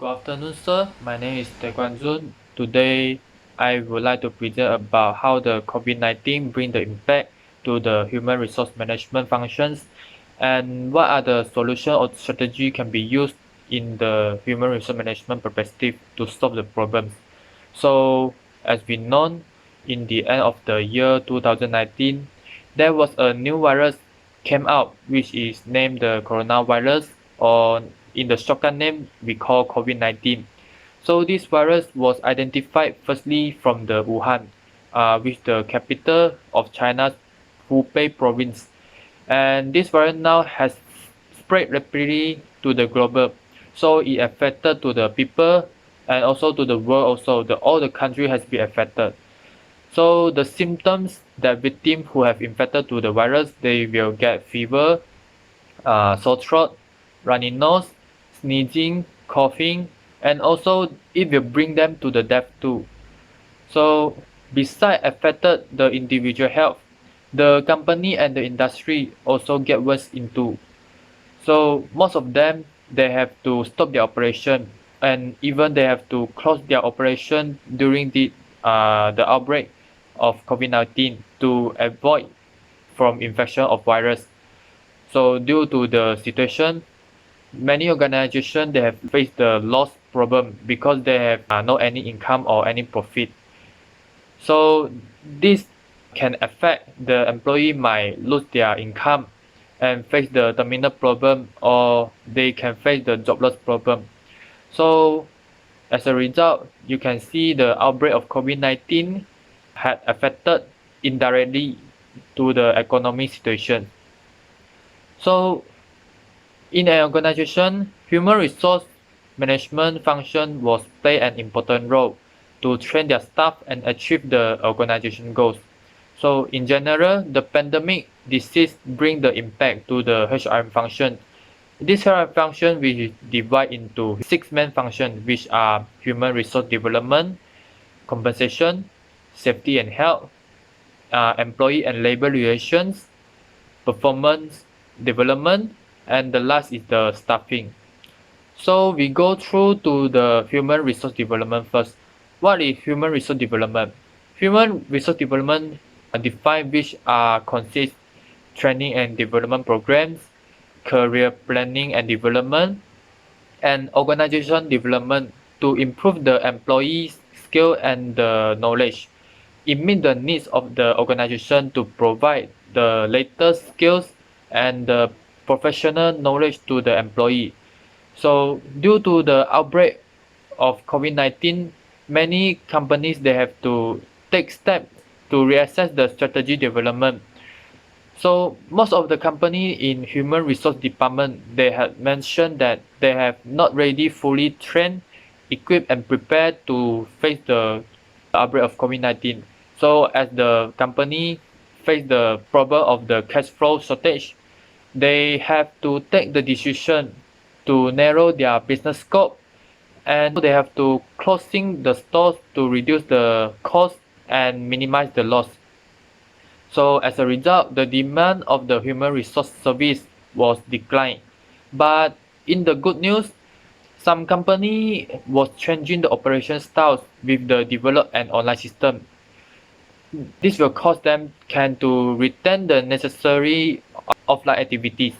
Good afternoon, sir. My name is Taekwondo. Today, I would like to present about how the COVID-19 bring the impact to the human resource management functions and what are the solution or strategy can be used in the human resource management perspective to solve the problems. So, as we know, in the end of the year 2019, there was a new virus came out which is named the coronavirus, or in the shortcut name we call COVID-19. So this virus was identified firstly from the Wuhan, which the capital of China's Hubei province, and this virus now has spread rapidly to the global. So it affected to the people and also to the world. Also, all the country has been affected. So the symptoms that victims who have infected to the virus, they will get fever, sore throat, runny nose, sneezing, coughing, and also it will bring them to the death too. So besides affected the individual health, the company and the industry also get worse into. So most of them, they have to stop their operation, and even they have to close their operation during the outbreak of COVID-19 to avoid from infection of virus. So due to the situation, many organizations, they have faced the loss problem because they have no any income or any profit. So this can affect the employee might lose their income and face the terminal problem, or they can face the jobless problem. So as a result, you can see the outbreak of COVID-19 had affected indirectly to the economic situation. So in an organization, human resource management function was play an important role to train their staff and achieve the organization goals. So in general, the pandemic disease bring the impact to the HRM function. This HRM function will divide into six main functions, which are human resource development, compensation, safety and health, employee and labor relations, performance development, and the last is the staffing. So we go through to the human resource development first. What is human resource development? Human resource development define which are consist training and development programs, career planning and development, and organization development to improve the employees' skill and the knowledge. It meets the needs of the organization to provide the latest skills and the professional knowledge to the employee. So due to the outbreak of COVID-19, many companies, they have to take steps to reassess the strategy development. So most of the company in human resource department, they had mentioned that they have not really fully trained, equipped and prepared to face the outbreak of COVID-19. So as the company face the problem of the cash flow shortage, they have to take the decision to narrow their business scope, and they have to closing the stores to reduce the cost and minimize the loss. So as a result, the demand of the human resource service was declined. But in the good news, some company was changing the operation styles with the developed and online system. This will cause them can to retain the necessary offline activities.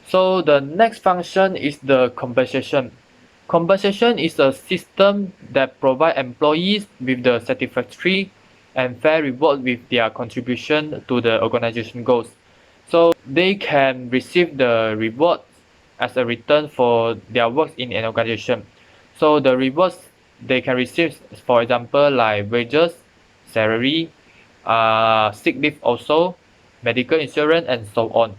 So the next function is the compensation. Compensation is a system that provides employees with the satisfactory and fair reward with their contribution to the organization goals. So they can receive the rewards as a return for their work in an organization. So the rewards they can receive, for example, like wages, salary, sick leave also, medical insurance, and so on.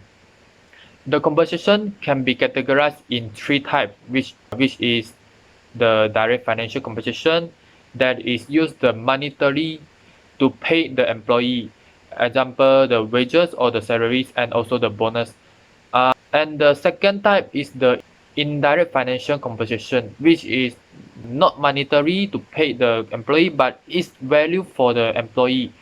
The compensation can be categorized in three types, which is the direct financial compensation that is used the monetary to pay the employee, example the wages or the salaries and also the bonus. And the second type is the indirect financial compensation, which is not monetary to pay the employee but is value for the employee,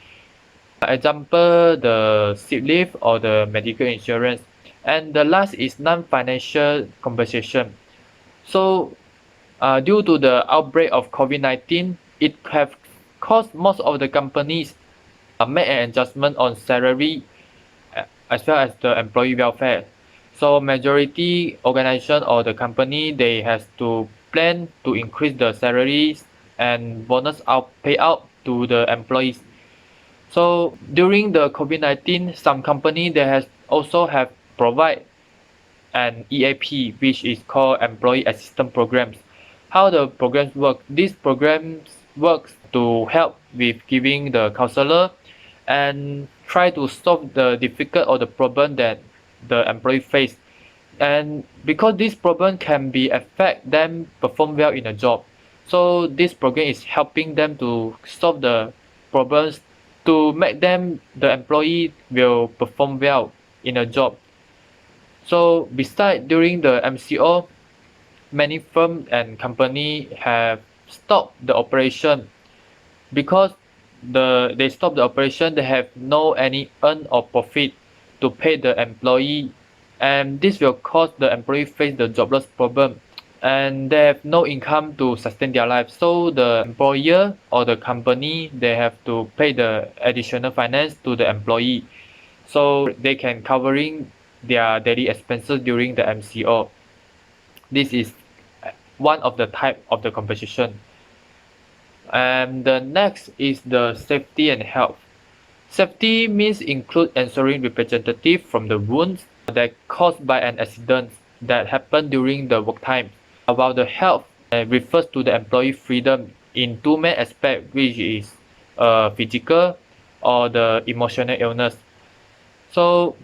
example the sick leave or the medical insurance. And the last is non-financial compensation. So due to the outbreak of COVID-19, it have caused most of the companies make an adjustment on salary as well as the employee welfare. So majority organization or the company, they has to plan to increase the salaries and bonus out payout to the employees. So during the COVID-19, some company they has also have provide an EAP, which is called Employee Assistance Programs. How the programs work? These programs works to help with giving the counselor and try to solve the difficult or the problem that the employee face. And because this problem can be affect them perform well in a job, so this program is helping them to solve the problems to make them the employee will perform well in a job. So besides during the MCO, many firms and company have stopped the operation because they stop the operation, they have no any earn or profit to pay the employee, and this will cause the employee face the jobless problem and they have no income to sustain their life. So the employer or the company, they have to pay the additional finance to the employee so they can covering their daily expenses during the MCO. This is one of the type of the compensation. And the next is the safety and health. Safety means include ensuring representative from the wounds that caused by an accident that happened during the work time. About the health, refers to the employee freedom in two main aspects, which is physical or the emotional illness. So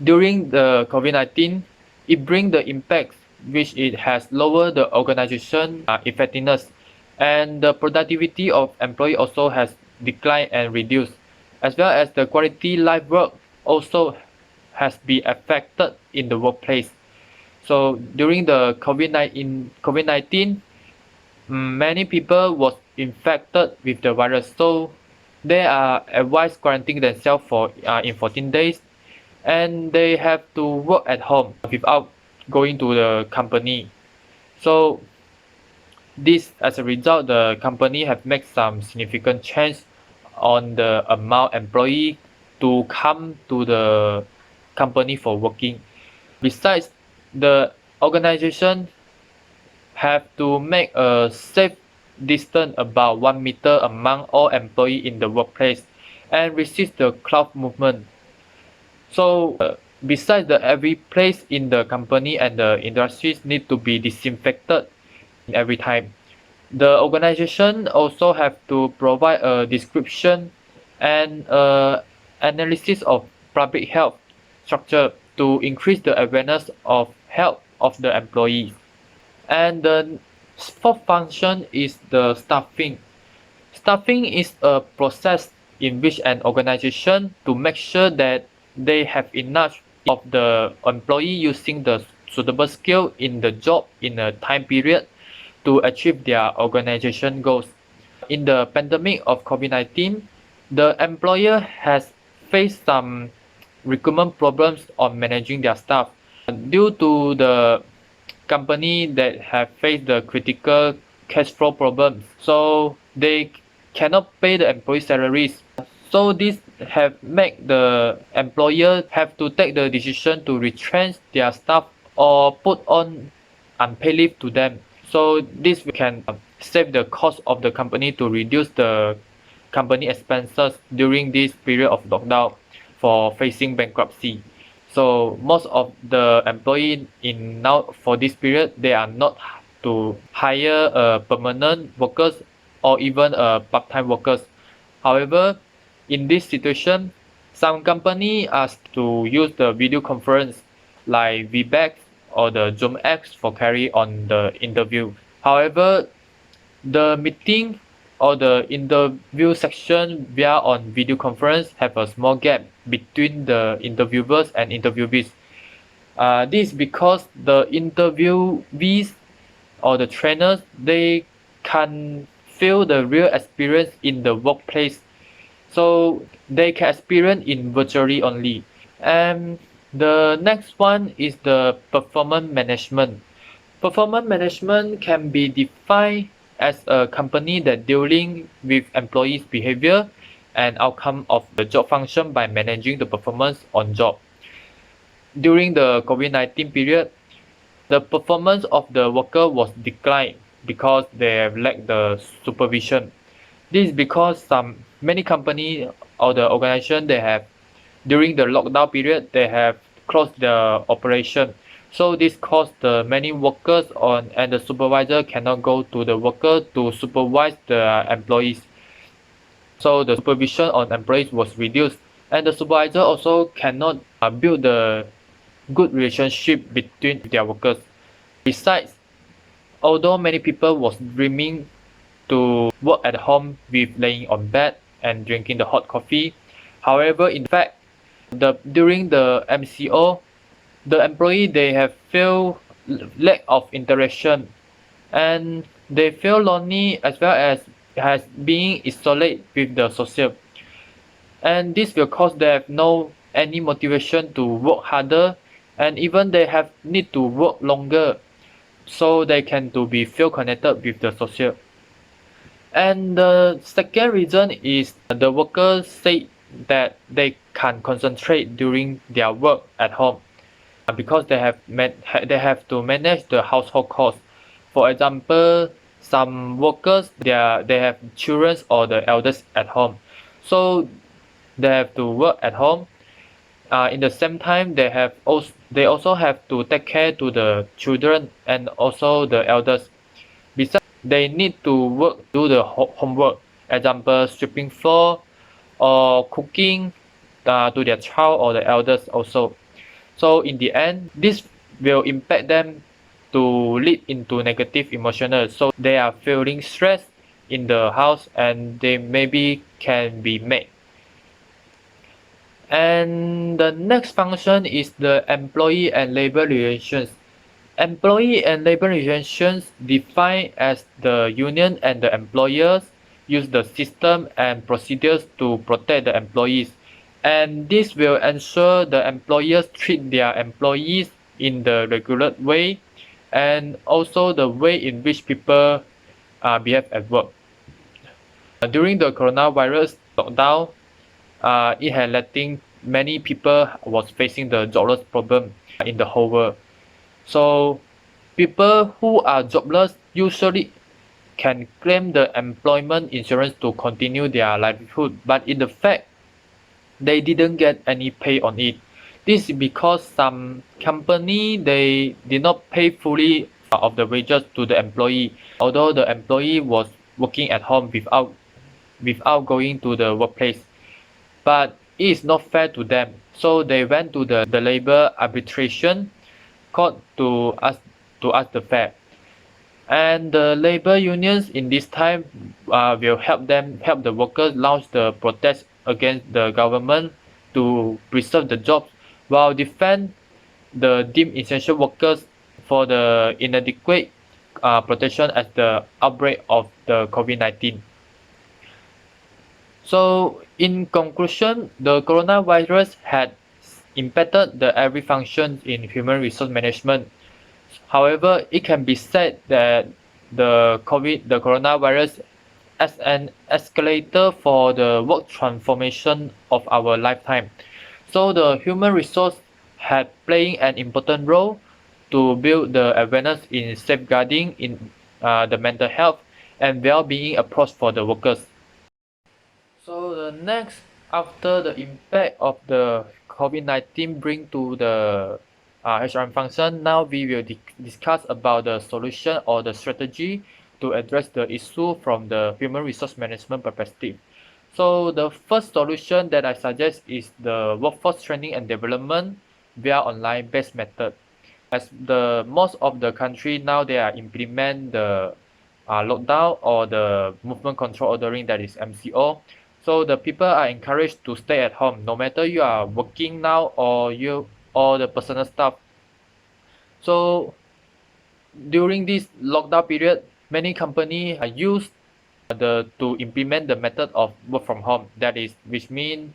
during the COVID-19, it brings the impacts which it has lowered the organization effectiveness, and the productivity of employee also has declined and reduced, as well as the quality life work also has been affected in the workplace. So during the COVID-19, many people was infected with the virus, so they are advised quarantine themselves for in 14 days, and they have to work at home without going to the company. So this, as a result, the company have made some significant change on the amount employee to come to the company for working. Besides, the organization have to make a safe distance about 1 meter among all employees in the workplace and resist the crowd movement. So besides, the every place in the company and the industries need to be disinfected every time. The organization also have to provide a description and analysis of public health structure to increase the awareness of health of the employees. And the fourth function is the staffing. Staffing is a process in which an organization to make sure that they have enough of the employee using the suitable skill in the job in a time period to achieve their organization goals. In the pandemic of COVID-19, the employer has faced some recruitment problems on managing their staff due to the company that have faced the critical cash flow problems, so they cannot pay the employee salaries. So this have made the employer have to take the decision to retrench their staff or put on unpaid leave to them. So this can save the cost of the company to reduce the company expenses during this period of lockdown for facing bankruptcy. So most of the employee in now for this period, they are not to hire permanent workers or even part-time workers. However, in this situation, some company ask to use the video conference like Webex or the Zoom X for carry on the interview. However, the meeting or the interview section via on video conference have a small gap between the interviewers and interviewees. This is because the interviewees or the trainers, they can feel the real experience in the workplace, so they can experience in virtually only. And the next one is the performance management. Performance management can be defined as a company that dealing with employees' behavior and outcome of the job function by managing the performance on job. During the COVID-19 period, the performance of the worker was declined because they have lacked the supervision. This is because many company or the organization they have during the lockdown period they have closed the operation. So this caused the many workers on and the supervisor cannot go to the worker to supervise the employees. So the supervision on employees was reduced and the supervisor also cannot build the good relationship between their workers. Besides, although many people was dreaming to work at home with laying on bed and drinking the hot coffee, however, in fact, during the MCO, the employee they have feel lack of interaction and they feel lonely as well as being isolated with the social, and this will cause they have no any motivation to work harder and even they have need to work longer so they can to be feel connected with the social. And the second reason is the workers say that they can't concentrate during their work at home because they have to manage the household costs. For example, some workers they have children or the elders at home, so they have to work at home. In the same time, they also have to take care to the children and also the elders. Besides, they need to work do the homework, example sweeping floor or cooking to their child or the elders also. So in the end, this will impact them to lead into negative emotional. So they are feeling stressed in the house and they maybe can be made. And the next function is the employee and labor relations. Employee and labor relations defined as the union and the employers use the system and procedures to protect the employees, and this will ensure the employers treat their employees in the regular way and also the way in which people behave at work. During the coronavirus lockdown, it had letting many people was facing the jobless problem in the whole world. So people who are jobless usually can claim the employment insurance to continue their livelihood, but in the fact they didn't get any pay on it. This is because some company they did not pay fully of the wages to the employee, although the employee was working at home without going to the workplace. But it is not fair to them. So they went to the labor arbitration court to ask the fair. And the labor unions in this time will help the workers launch the protest against the government to preserve the jobs while defend the deemed essential workers for the inadequate protection as the outbreak of the COVID-19. So in conclusion, the coronavirus had impacted the every function in human resource management. However, it can be said that the coronavirus as an escalator for the work transformation of our lifetime. So the human resource had playing an important role to build the awareness in safeguarding in the mental health and well-being approach for the workers. So the next, after the impact of the COVID-19 bring to the HRM function, now we will discuss about the solution or the strategy to address the issue from the human resource management perspective. So the first solution that I suggest is the workforce training and development via online based method. As the most of the country now they are implement the lockdown or the movement control ordering, that is MCO. So the people are encouraged to stay at home no matter you are working now or the personal staff. So during this lockdown period, many companies use to implement the method of work from home. That is, which means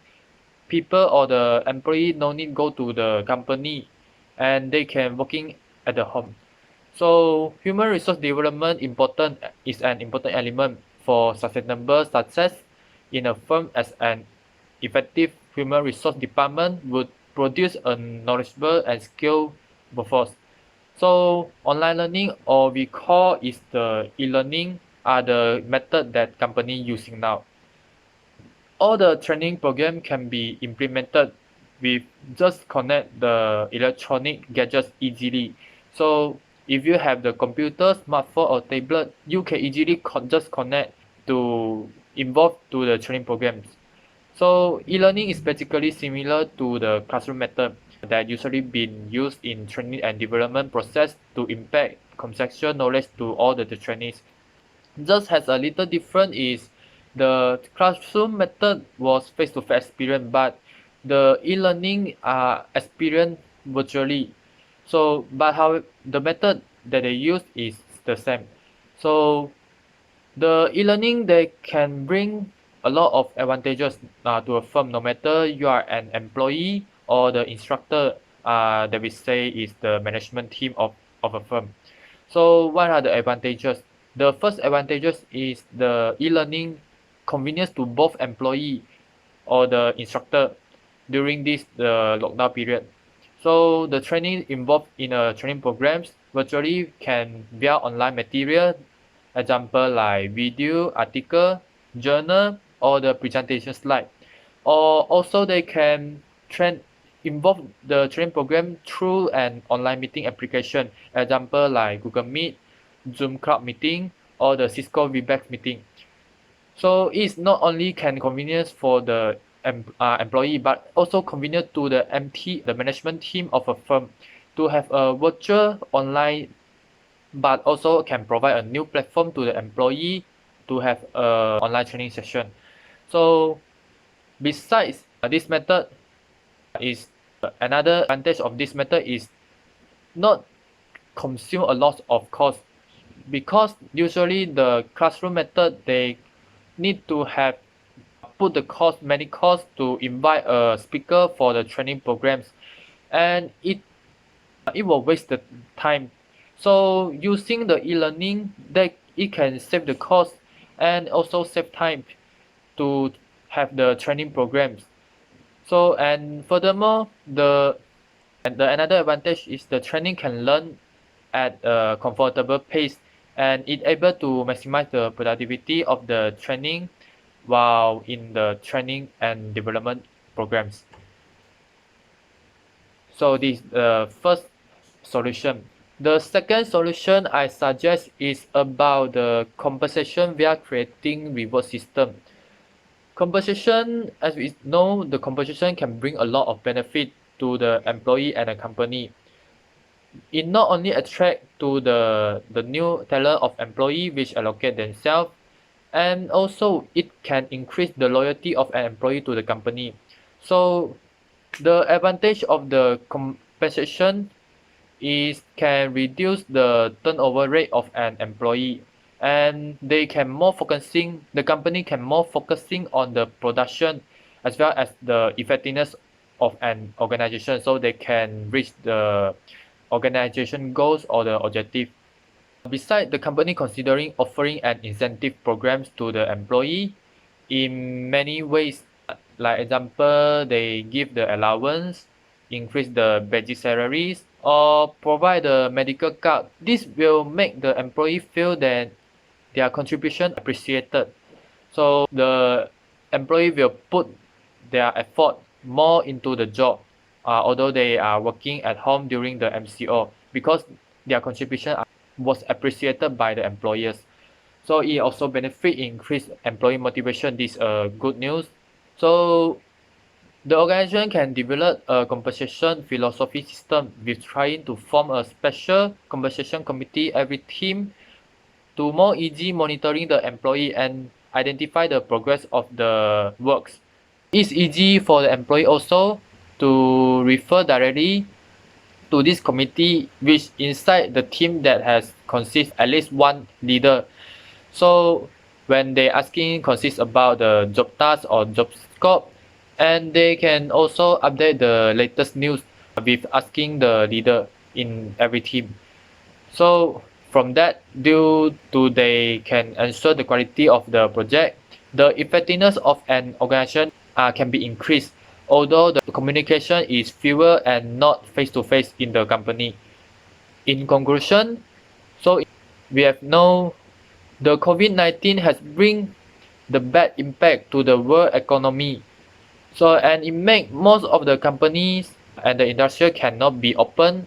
people or the employee no need go to the company and they can working at the home. So human resource development is an important element for sustainable success in a firm, as an effective human resource department would produce a knowledgeable and skilled workforce. So online learning, or we call is the e-learning, are the method that company using now. All the training program can be implemented with just connect the electronic gadgets easily. So if you have the computer, smartphone or tablet, you can easily just connect to involve to the training programs. So e-learning is basically similar to the classroom method that usually been used in training and development process to impact conceptual knowledge to all the trainees. Just has a little different is the classroom method was face-to-face experience, but the e-learning experience virtually. So but how the method that they use is the same. So the e-learning, they can bring a lot of advantages to a firm, no matter you are an employee or the instructor, that we say is the management team of a firm. So what are the advantages? The first advantages is the e-learning convenience to both employee or the instructor during this the lockdown period. So the training involved in a training programs virtually can via online material, example like video, article, journal, or the presentation slide. Or also they can train involve the training program through an online meeting application, example like Google Meet, Zoom Cloud Meeting, or the Cisco Webex meeting. So it's not only can convenience for the employee, but also convenient to the the management team of a firm to have a virtual online, but also can provide a new platform to the employee to have a online training session. So besides this method is another advantage of this method is not consume a lot of cost, because usually the classroom method they need to have put the cost many costs to invite a speaker for the training programs, and it will waste the time. So using the e-learning, that it can save the cost and also save time to have the training programs. So and furthermore, the another advantage is the training can learn at a comfortable pace, and it able to maximize the productivity of the training while in the training and development programs. So this is the first solution. The second solution I suggest is about the compensation via creating reward system. Compensation, as we know, the compensation can bring a lot of benefit to the employee and the company. It not only attract to the new talent of employee which allocate themselves, and also it can increase the loyalty of an employee to the company. So the advantage of the compensation is can reduce the turnover rate of an employee, and the company can more focusing on the production as well as the effectiveness of an organization, so they can reach the organization goals or the objective. Besides, the company considering offering an incentive programs to the employee in many ways. Like example, they give the allowance, increase the basic salaries, or provide the medical card. This will make the employee feel that their contribution appreciated. So the employee will put their effort more into the job, although they are working at home during the MCO, because their contribution was appreciated by the employers. So it also benefit increase employee motivation. This good news. So the organization can develop a compensation philosophy system with trying to form a special compensation committee every team to more easy monitoring the employee and identify the progress of the works. It's easy for the employee also to refer directly to this committee, which inside the team that has consist at least one leader. So when they asking consists about the job task or job scope, and they can also update the latest news with asking the leader in every team. So from that, due to they can ensure the quality of the project, the effectiveness of an organization can be increased, although the communication is fewer and not face-to-face in the company. In conclusion, so we have known the COVID-19 has bring the bad impact to the world economy. So and it make most of the companies and the industry cannot be open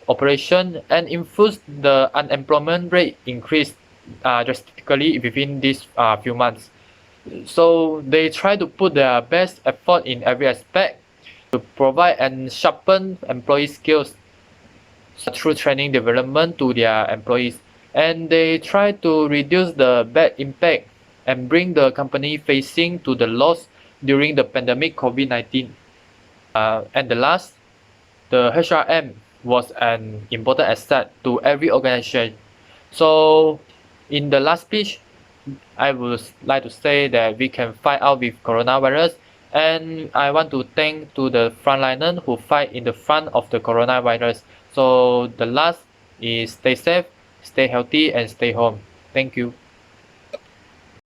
operation and influence the unemployment rate increase drastically within these few months. So they try to put their best effort in every aspect to provide and sharpen employee skills through training development to their employees, and they try to reduce the bad impact and bring the company facing to the loss during the pandemic COVID-19. And the last, the HRM was an important asset to every organization. So in the last speech, I would like to say that we can fight out with coronavirus, and I want to thank to the frontliners who fight in the front of the coronavirus. So the last is stay safe, stay healthy, and stay home. Thank you.